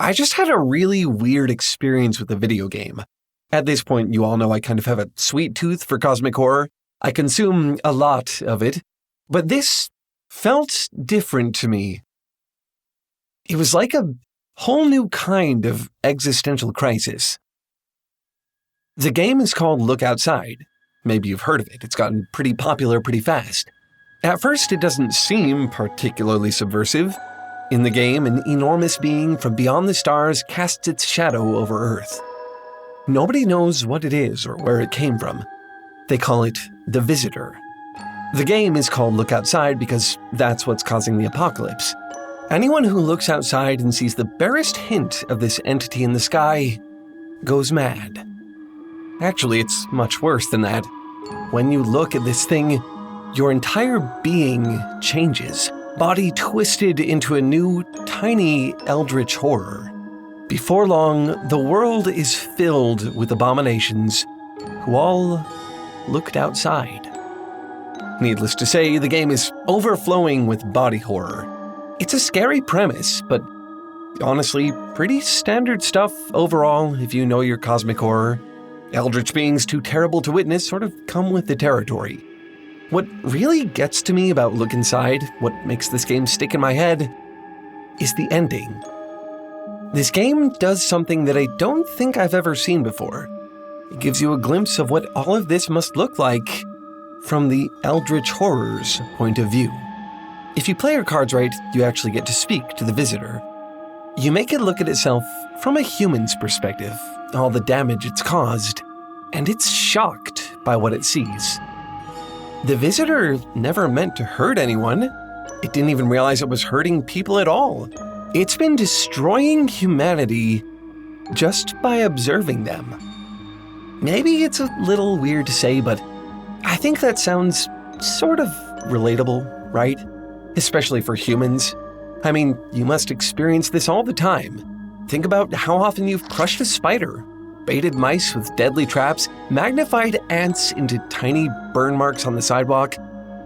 I just had a really weird experience with the video game. At this point, you all know I kind of have a sweet tooth for cosmic horror. I consume a lot of it, but this felt different to me. It was like a whole new kind of existential crisis. The game is called Look Outside. Maybe you've heard of it. It's gotten pretty popular pretty fast. At first, it doesn't seem particularly subversive. In the game, an enormous being from beyond the stars casts its shadow over Earth. Nobody knows what it is or where it came from. They call it the Visitor. The game is called Look Outside because that's what's causing the apocalypse. Anyone who looks outside and sees the barest hint of this entity in the sky goes mad. Actually, it's much worse than that. When you look at this thing, your entire being changes. Body twisted into a new, tiny eldritch horror. Before long, the world is filled with abominations who all looked outside. Needless to say, the game is overflowing with body horror. It's a scary premise, but honestly, pretty standard stuff overall if you know your cosmic horror. Eldritch beings too terrible to witness sort of come with the territory. What really gets to me about Look Inside, what makes this game stick in my head, is the ending. This game does something that I don't think I've ever seen before. It gives you a glimpse of what all of this must look like from the Eldritch Horror's point of view. If you play your cards right, you actually get to speak to the Visitor. You make it look at itself from a human's perspective, all the damage it's caused, and it's shocked by what it sees. The Visitor never meant to hurt anyone. It didn't even realize it was hurting people at all. It's been destroying humanity just by observing them. Maybe it's a little weird to say, but I think that sounds sort of relatable, right? Especially for humans. I mean, you must experience this all the time. Think about how often you've crushed a spider, baited mice with deadly traps, magnified ants into tiny burn marks on the sidewalk.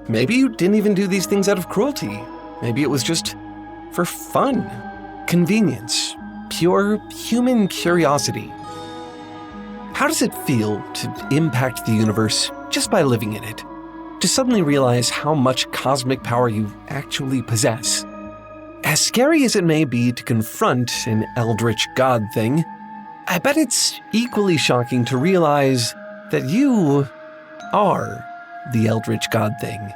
Maybe you didn't even do these things out of cruelty. Maybe it was just for fun, convenience, pure human curiosity. How does it feel to impact the universe just by living in it? To suddenly realize how much cosmic power you actually possess? As scary as it may be to confront an eldritch god thing, I bet it's equally shocking to realize that you are the eldritch god thing.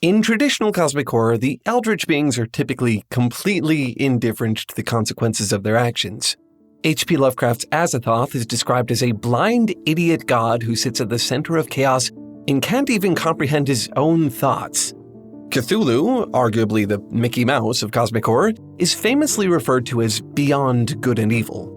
In traditional cosmic horror, the eldritch beings are typically completely indifferent to the consequences of their actions. H.P. Lovecraft's Azathoth is described as a blind, idiot god who sits at the center of chaos and can't even comprehend his own thoughts. Cthulhu, arguably the Mickey Mouse of cosmic horror, is famously referred to as beyond good and evil.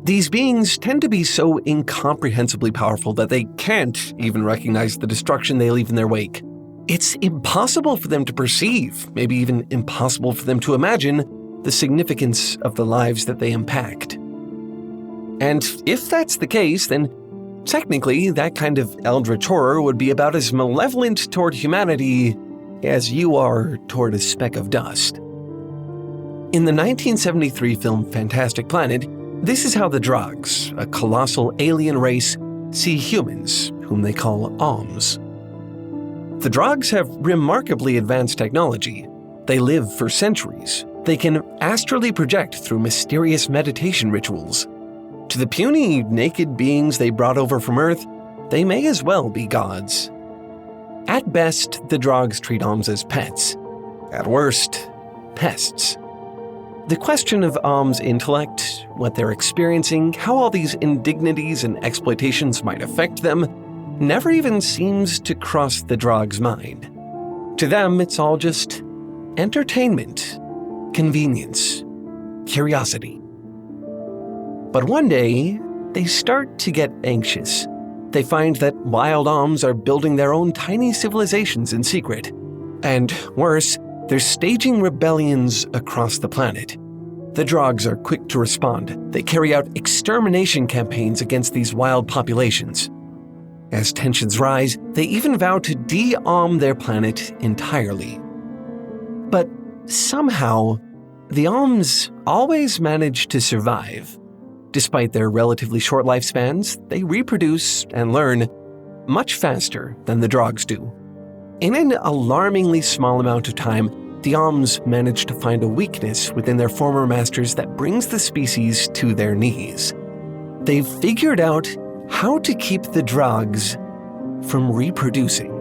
These beings tend to be so incomprehensibly powerful that they can't even recognize the destruction they leave in their wake. It's impossible for them to perceive, maybe even impossible for them to imagine, the significance of the lives that they impact. And if that's the case, then technically that kind of eldritch horror would be about as malevolent toward humanity as you are toward a speck of dust. In the 1973 film Fantastic Planet, this is how the Drogs, a colossal alien race, see humans, whom they call Alms. The Drogs have remarkably advanced technology. They live for centuries. They can astrally project through mysterious meditation rituals. To the puny, naked beings they brought over from Earth, they may as well be gods. At best, the Drogs treat Alms as pets. At worst, pests. The question of Alms' intellect, what they're experiencing, how all these indignities and exploitations might affect them, never even seems to cross the Drogs' mind. To them, it's all just entertainment, convenience, curiosity. But one day, they start to get anxious. They find that wild Oms are building their own tiny civilizations in secret. And worse, they're staging rebellions across the planet. The Drogs are quick to respond. They carry out extermination campaigns against these wild populations. As tensions rise, they even vow to de-Om their planet entirely. But somehow, the Oms always manage to survive. Despite their relatively short lifespans, they reproduce and learn much faster than the Drogs do. In an alarmingly small amount of time, the Oms manage to find a weakness within their former masters that brings the species to their knees. They've figured out how to keep the Drogs from reproducing.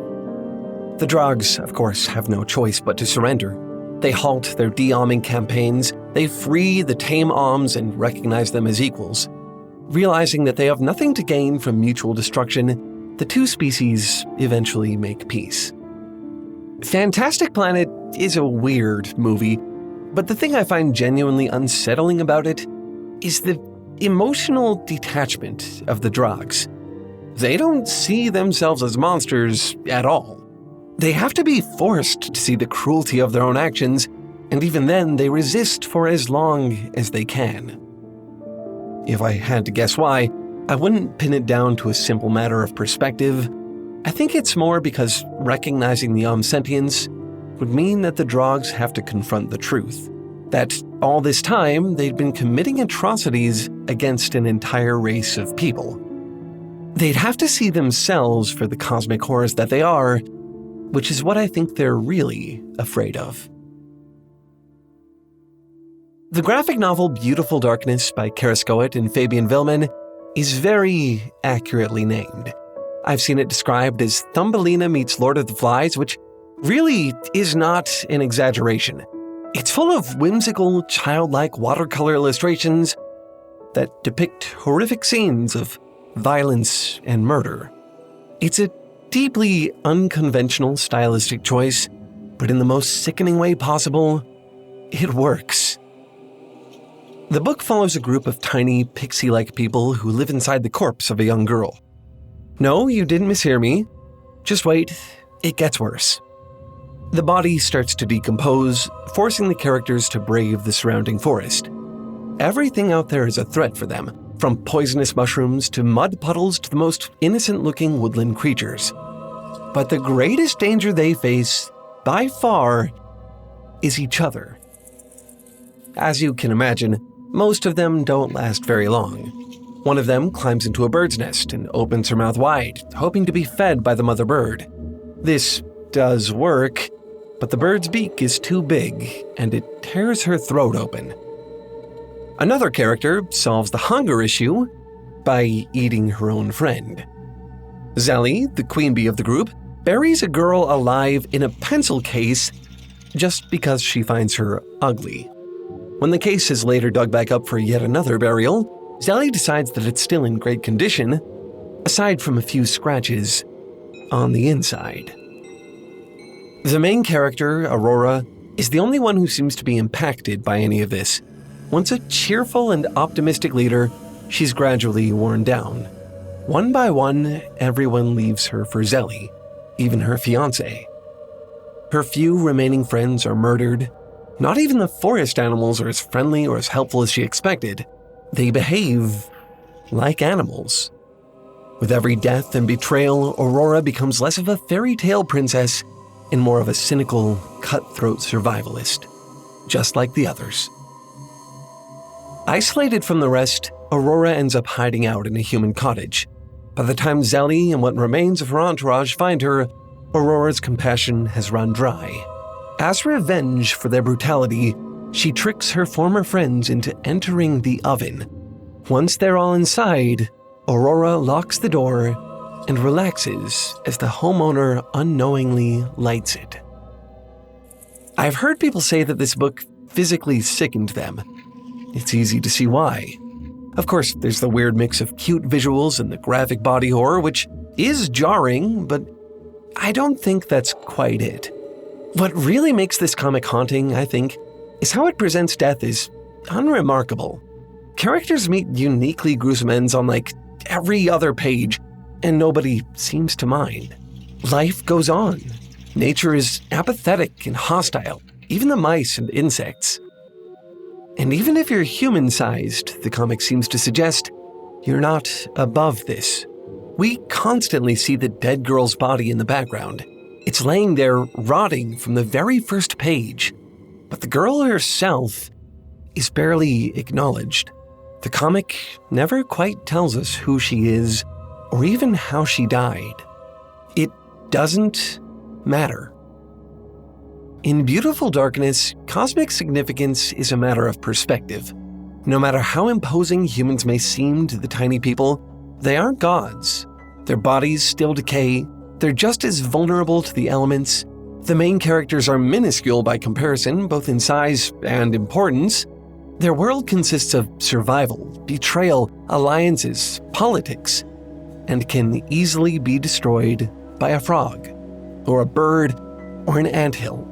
The Drogs, of course, have no choice but to surrender. They halt their de-Omming campaigns, they free the tame Oms and recognize them as equals. Realizing that they have nothing to gain from mutual destruction, the two species eventually make peace. Fantastic Planet is a weird movie, but the thing I find genuinely unsettling about it is the emotional detachment of the Drogs. They don't see themselves as monsters at all. They have to be forced to see the cruelty of their own actions, and even then they resist for as long as they can. If I had to guess why, I wouldn't pin it down to a simple matter of perspective. I think it's more because recognizing the sentience would mean that the Drogs have to confront the truth. That all this time they'd been committing atrocities against an entire race of people. They'd have to see themselves for the cosmic horrors that they are, which is what I think they're really afraid of. The graphic novel Beautiful Darkness by Kara Scoett and Fabian Villman is very accurately named. I've seen it described as Thumbelina meets Lord of the Flies, which really is not an exaggeration. It's full of whimsical, childlike watercolor illustrations that depict horrific scenes of violence and murder. It's a deeply unconventional stylistic choice, but in the most sickening way possible, it works. The book follows a group of tiny, pixie-like people who live inside the corpse of a young girl. No, you didn't mishear me. Just wait, it gets worse. The body starts to decompose, forcing the characters to brave the surrounding forest. Everything out there is a threat for them, from poisonous mushrooms to mud puddles to the most innocent-looking woodland creatures. But the greatest danger they face, by far, is each other. As you can imagine, most of them don't last very long. One of them climbs into a bird's nest and opens her mouth wide, hoping to be fed by the mother bird. This does work, but the bird's beak is too big, and it tears her throat open. Another character solves the hunger issue by eating her own friend. Zelly, the queen bee of the group, buries a girl alive in a pencil case just because she finds her ugly. When the case is later dug back up for yet another burial, Zelly decides that it's still in great condition, aside from a few scratches on the inside. The main character, Aurora, is the only one who seems to be impacted by any of this. Once a cheerful and optimistic leader, she's gradually worn down. One by one, everyone leaves her for Zelly, even her fiancé. Her few remaining friends are murdered. Not even the forest animals are as friendly or as helpful as she expected. They behave like animals. With every death and betrayal, Aurora becomes less of a fairy tale princess and more of a cynical, cutthroat survivalist, just like the others. Isolated from the rest, Aurora ends up hiding out in a human cottage. By the time Zelly and what remains of her entourage find her, Aurora's compassion has run dry. As revenge for their brutality, she tricks her former friends into entering the oven. Once they're all inside, Aurora locks the door and relaxes as the homeowner unknowingly lights it. I've heard people say that this book physically sickened them. It's easy to see why. Of course, there's the weird mix of cute visuals and the graphic body horror, which is jarring, but I don't think that's quite it. What really makes this comic haunting, I think, is how it presents death as unremarkable. Characters meet uniquely gruesome ends on every other page, and nobody seems to mind. Life goes on. Nature is apathetic and hostile, even the mice and insects. And even if you're human-sized, the comic seems to suggest, you're not above this. We constantly see the dead girl's body in the background. It's laying there rotting from the very first page. But the girl herself is barely acknowledged. The comic never quite tells us who she is or even how she died. It doesn't matter. In Beautiful Darkness, cosmic significance is a matter of perspective. No matter how imposing humans may seem to the tiny people, they aren't gods. Their bodies still decay. They're just as vulnerable to the elements. The main characters are minuscule by comparison, both in size and importance. Their world consists of survival, betrayal, alliances, politics, and can easily be destroyed by a frog, or a bird, or an anthill.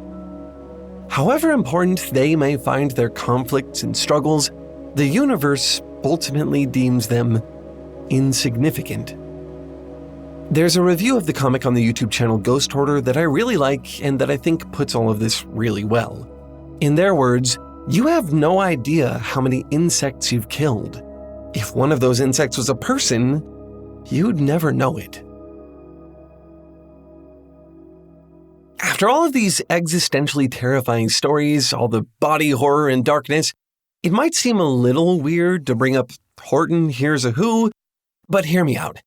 However important they may find their conflicts and struggles, the universe ultimately deems them insignificant. There's a review of the comic on the YouTube channel Ghost Hoarder that I really like and that I think puts all of this really well. In their words, "You have no idea how many insects you've killed. If one of those insects was a person, you'd never know it." After all of these existentially terrifying stories, all the body horror and darkness, it might seem a little weird to bring up Horton Hears a Who, but hear me out.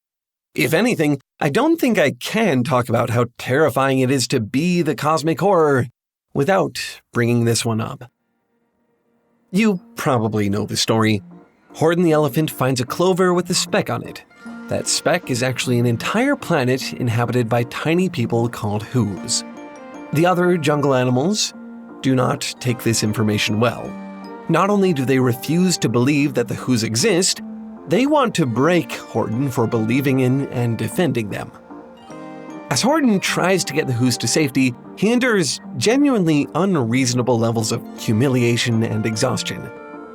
If anything, I don't think I can talk about how terrifying it is to be the cosmic horror without bringing this one up. You probably know the story. Horton the elephant finds a clover with a speck on it. That speck is actually an entire planet inhabited by tiny people called Whos. The other jungle animals do not take this information well. Not only do they refuse to believe that the Whos exist, they want to break Horton for believing in and defending them. As Horton tries to get the Whos to safety, he endures genuinely unreasonable levels of humiliation and exhaustion.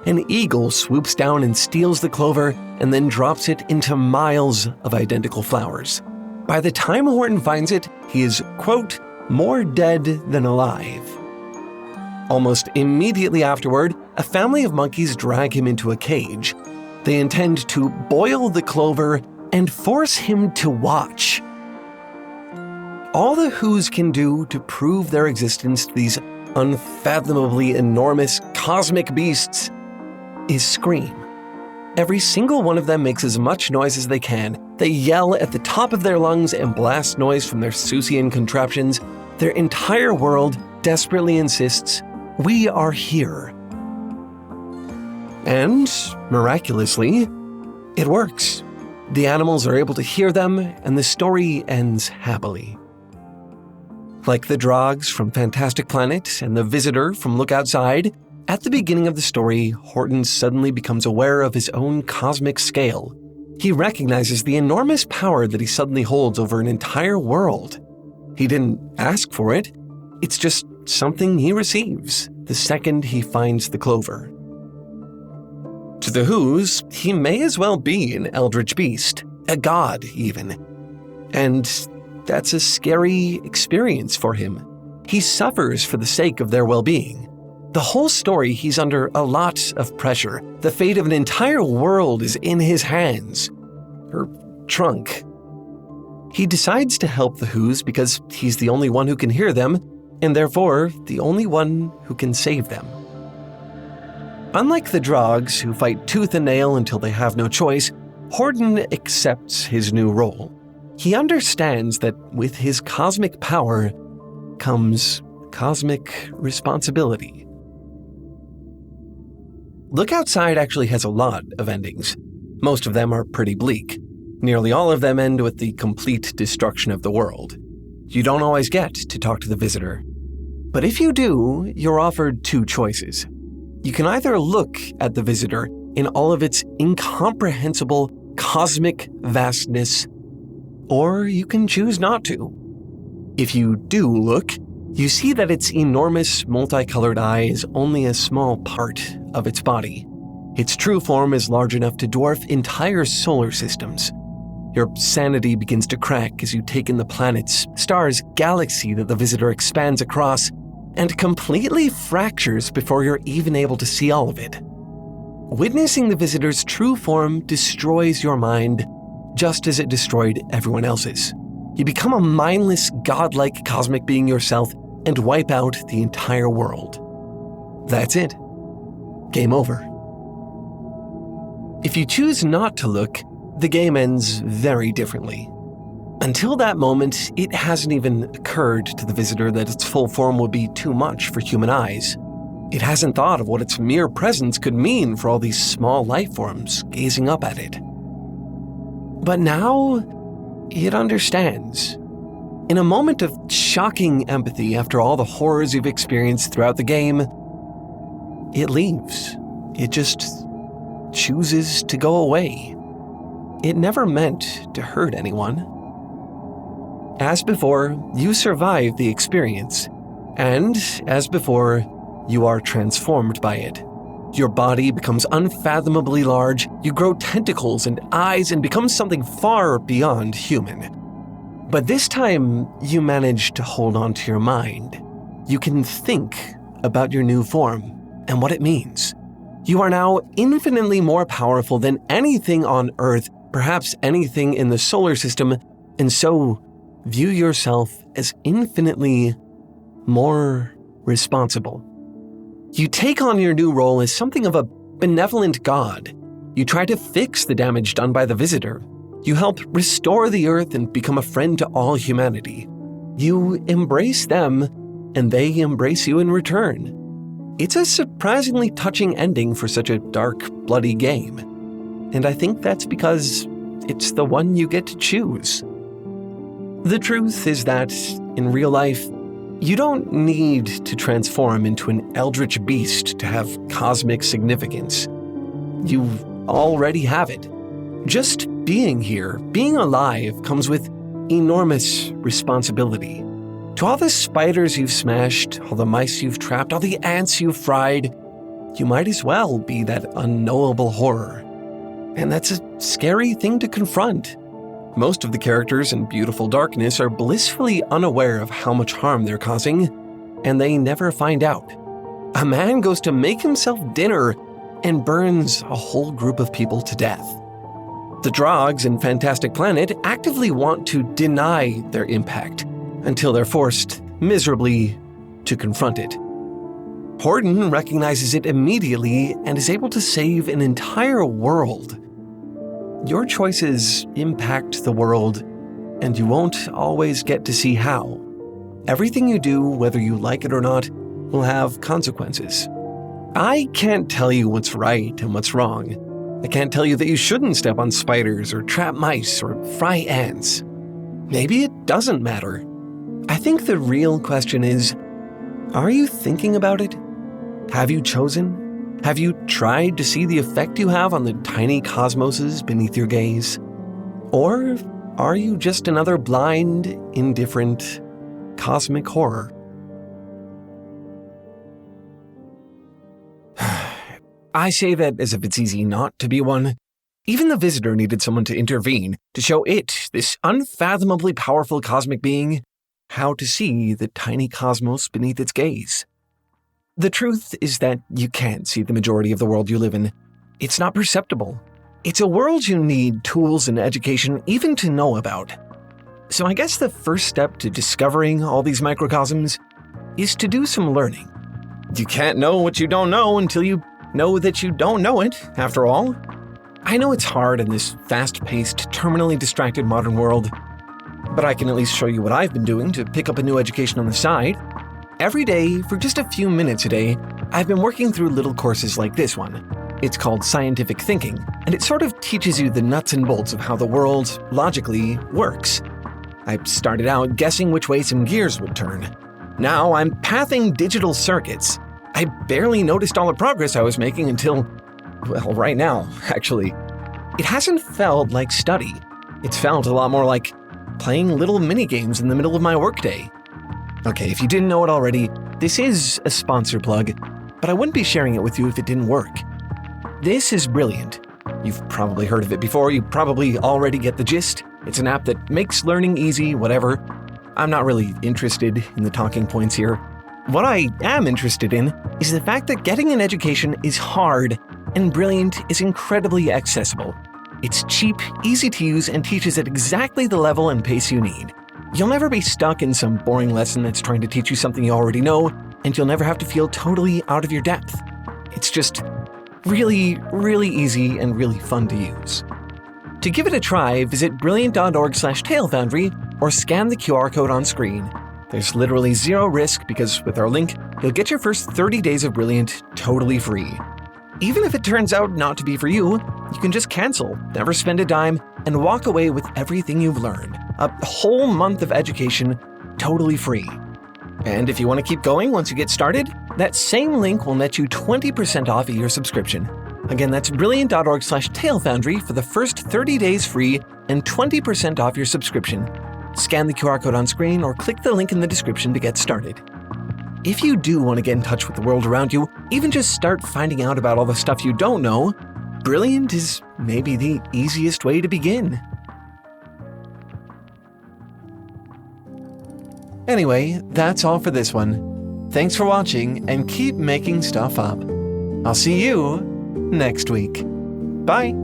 An eagle swoops down and steals the clover and then drops it into miles of identical flowers. By the time Horton finds it, he is, quote, more dead than alive. Almost immediately afterward, a family of monkeys drag him into a cage. They intend to boil the clover and force him to watch. All the Whos can do to prove their existence to these unfathomably enormous cosmic beasts is scream. Every single one of them makes as much noise as they can. They yell at the top of their lungs and blast noise from their Seussian contraptions. Their entire world desperately insists, "We are here." And, miraculously, it works. The animals are able to hear them, and the story ends happily. Like the Drogs from Fantastic Planet and the Visitor from Look Outside, at the beginning of the story, Horton suddenly becomes aware of his own cosmic scale. He recognizes the enormous power that he suddenly holds over an entire world. He didn't ask for it. It's just something he receives the second he finds the clover. To the Whos, he may as well be an eldritch beast, a god even. And that's a scary experience for him. He suffers for the sake of their well-being. The whole story, he's under a lot of pressure. The fate of an entire world is in his hands. Her trunk. He decides to help the Whos because he's the only one who can hear them, and therefore the only one who can save them. Unlike the Drogs, who fight tooth and nail until they have no choice, Horton accepts his new role. He understands that with his cosmic power comes cosmic responsibility. Look Outside actually has a lot of endings. Most of them are pretty bleak. Nearly all of them end with the complete destruction of the world. You don't always get to talk to the Visitor. But if you do, you're offered two choices. You can either look at the Visitor in all of its incomprehensible cosmic vastness, or you can choose not to. If you do look, you see that its enormous multicolored eye is only a small part of its body. Its true form is large enough to dwarf entire solar systems. Your sanity begins to crack as you take in the planets, stars, galaxy that the visitor expands across, and completely fractures before you're even able to see all of it. Witnessing the visitor's true form destroys your mind, just as it destroyed everyone else's. You become a mindless, godlike cosmic being yourself and wipe out the entire world. That's it. Game over. If you choose not to look, the game ends very differently. Until that moment, it hasn't even occurred to the visitor that its full form would be too much for human eyes. It hasn't thought of what its mere presence could mean for all these small life forms gazing up at it. But now, it understands. In a moment of shocking empathy after all the horrors you've experienced throughout the game, it leaves. It just chooses to go away. It never meant to hurt anyone. As before, you survive the experience, and as before, you are transformed by it. Your body becomes unfathomably large, you grow tentacles and eyes and become something far beyond human. But this time, you manage to hold on to your mind. You can think about your new form and what it means. You are now infinitely more powerful than anything on Earth, perhaps anything in the solar system, and so view yourself as infinitely more responsible. You take on your new role as something of a benevolent god. You try to fix the damage done by the visitor. You help restore the Earth and become a friend to all humanity. You embrace them, and they embrace you in return. It's a surprisingly touching ending for such a dark, bloody game. And I think that's because it's the one you get to choose. The truth is that, in real life, you don't need to transform into an eldritch beast to have cosmic significance. You already have it. Just being here, being alive, comes with enormous responsibility. To all the spiders you've smashed, all the mice you've trapped, all the ants you've fried, you might as well be that unknowable horror. And that's a scary thing to confront. Most of the characters in Beautiful Darkness are blissfully unaware of how much harm they're causing, and they never find out. A man goes to make himself dinner and burns a whole group of people to death. The Drogs in Fantastic Planet actively want to deny their impact until they're forced, miserably, to confront it. Horton recognizes it immediately and is able to save an entire world. Your choices impact the world, and you won't always get to see how. Everything you do, whether you like it or not, will have consequences. I can't tell you what's right and what's wrong. I can't tell you that you shouldn't step on spiders or trap mice or fry ants. Maybe it doesn't matter. I think the real question is, are you thinking about it? Have you chosen? Have you tried to see the effect you have on the tiny cosmoses beneath your gaze? Or are you just another blind, indifferent, cosmic horror? I say that as if it's easy not to be one. Even the visitor needed someone to intervene, to show it, this unfathomably powerful cosmic being, how to see the tiny cosmos beneath its gaze. The truth is that you can't see the majority of the world you live in. It's not perceptible. It's a world you need tools and education even to know about. So I guess the first step to discovering all these microcosms is to do some learning. You can't know what you don't know until you know that you don't know it, after all. I know it's hard in this fast-paced, terminally distracted modern world, but I can at least show you what I've been doing to pick up a new education on the side. Every day, for just a few minutes a day, I've been working through little courses like this one. It's called Scientific Thinking, and it sort of teaches you the nuts and bolts of how the world, logically, works. I started out guessing which way some gears would turn. Now I'm pathing digital circuits. I barely noticed all the progress I was making until, well, right now, actually. It hasn't felt like study. It's felt a lot more like playing little mini-games in the middle of my workday. Okay, if you didn't know it already, this is a sponsor plug, but I wouldn't be sharing it with you if it didn't work. This is brilliant. You've probably heard of it before, you probably already get the gist. It's an app that makes learning easy, whatever. I'm not really interested in the talking points here. What I am interested in is the fact that getting an education is hard, and Brilliant is incredibly accessible. It's cheap, easy to use, and teaches at exactly the level and pace you need. You'll never be stuck in some boring lesson that's trying to teach you something you already know, and you'll never have to feel totally out of your depth. It's just really, really easy and really fun to use. To give it a try, visit brilliant.org/TaleFoundry or scan the QR code on screen. There's literally zero risk because with our link, you'll get your first 30 days of Brilliant totally free. Even if it turns out not to be for you, you can just cancel, never spend a dime, and walk away with everything you've learned. A whole month of education, totally free. And if you want to keep going once you get started, that same link will net you 20% off of your subscription. Again, that's brilliant.org/TaleFoundry for the first 30 days free and 20% off your subscription. Scan the QR code on screen or click the link in the description to get started. If you do want to get in touch with the world around you, even just start finding out about all the stuff you don't know, Brilliant is maybe the easiest way to begin. Anyway, that's all for this one. Thanks for watching and keep making stuff up. I'll see you next week. Bye!